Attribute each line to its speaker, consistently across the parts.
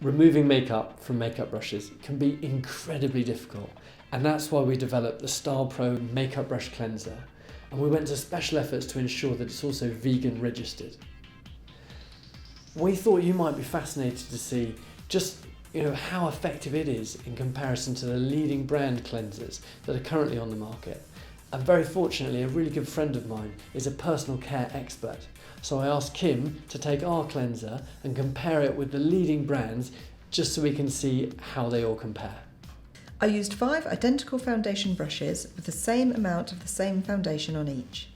Speaker 1: Removing makeup from makeup brushes can be incredibly difficult, and that's why we developed the Stylpro Makeup Brush Cleanser, and we went to special efforts to ensure that it's also vegan registered. We thought you might be fascinated to see just how effective it is in comparison to the leading brand cleansers that are currently on the market. And very fortunately, a really good friend of mine is a personal care expert. So I asked Kim to take our cleanser and compare it with the leading brands just so we can see how they all compare.
Speaker 2: I used 5 identical foundation brushes with the same amount of the same foundation on each.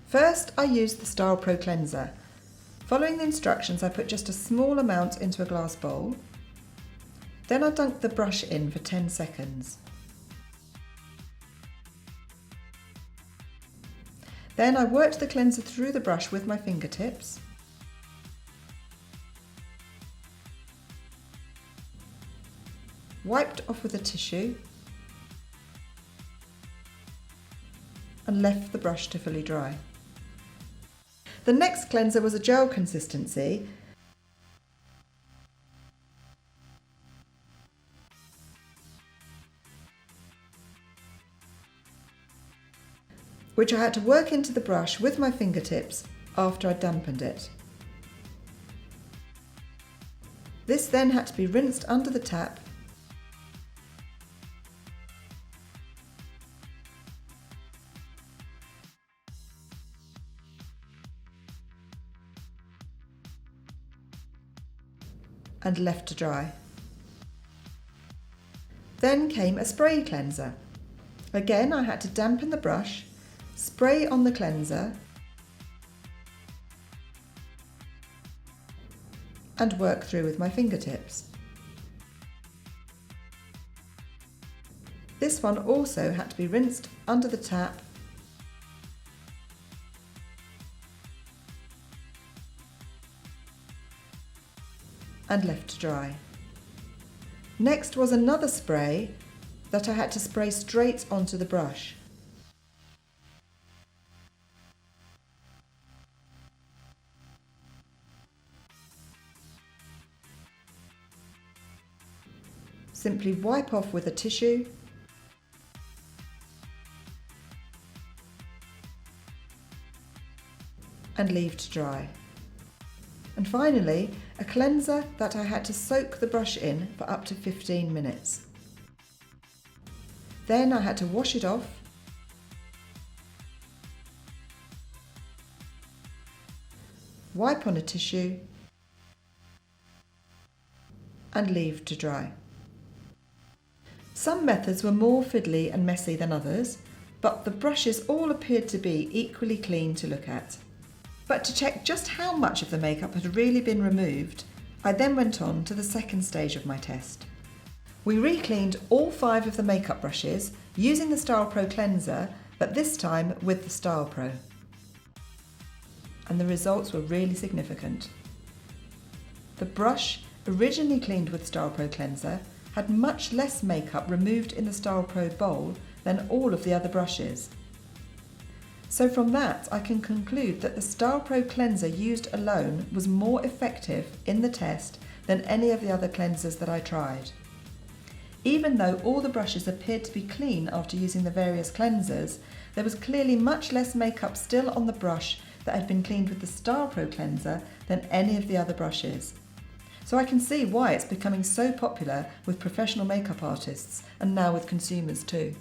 Speaker 2: First, I used the Stylpro cleanser. Following the instructions, I put just a small amount into a glass bowl. Then I dunked the brush in for 10 seconds. Then I worked the cleanser through the brush with my fingertips. Wiped off with a tissue and left the brush to fully dry. The next cleanser was a gel consistency, which I had to work into the brush with my fingertips after I dampened it. This then had to be rinsed under the tap and left to dry. Then came a spray cleanser. Again, I had to dampen the brush, spray on the cleanser and work through with my fingertips. This one also had to be rinsed under the tap and left to dry. Next was another spray that I had to spray straight onto the brush. Simply wipe off with a tissue and leave to dry. And finally, a cleanser that I had to soak the brush in for up to 15 minutes. Then I had to wash it off, wipe on a tissue and leave to dry. Some methods were more fiddly and messy than others, but the brushes all appeared to be equally clean to look at. But to check just how much of the makeup had really been removed, I then went on to the second stage of my test. We re-cleaned all 5 of the makeup brushes using the Stylpro cleanser, but this time with the Stylpro. And the results were really significant. The brush, originally cleaned with Stylpro cleanser, had much less makeup removed in the Stylpro bowl than all of the other brushes. So from that, I can conclude that the Stylpro cleanser used alone was more effective in the test than any of the other cleansers that I tried. Even though all the brushes appeared to be clean after using the various cleansers, there was clearly much less makeup still on the brush that had been cleaned with the Stylpro cleanser than any of the other brushes. So I can see why it's becoming so popular with professional makeup artists and now with consumers too.